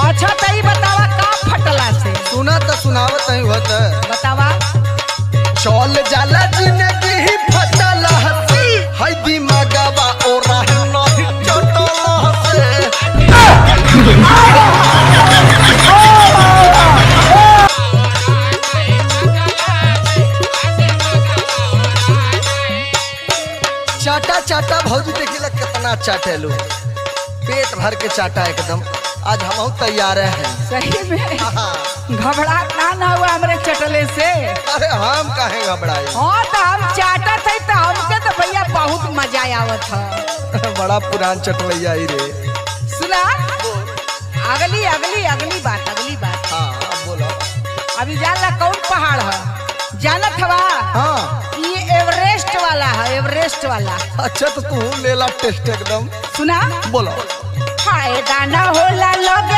अच्छा तई बतावा का फटला से। सुना तो सुनावत नहीं होत बतावा। चल जाला जिंदगी ही फटला से है दिमागवा ओरा नहीं चटला से। चाटा चाटा भौजी देखिला कितना चाटेलू, पेट भर के चाटा एकदम। आज हम तैयार हैं। सही में हाँ। घबराहट ना हुआ हमरे चटले से। अरे हम काहे घबराए। हाँ तो हम चाटा थे तो हमके तो भैया बहुत मजा आवत है। बड़ा पुरान चटलैया ही रे। सुना अगली अगली अगली बात। हाँ अब बोलो। अभी जानला कौन पहाड़ है जानत हवा? हाँ ये एवरेस्ट वाला है, एवरेस्ट वाला। अच्छा तो तू ले ला टेस्ट एकदम। सुना बोलो। फायदा ना होला लोग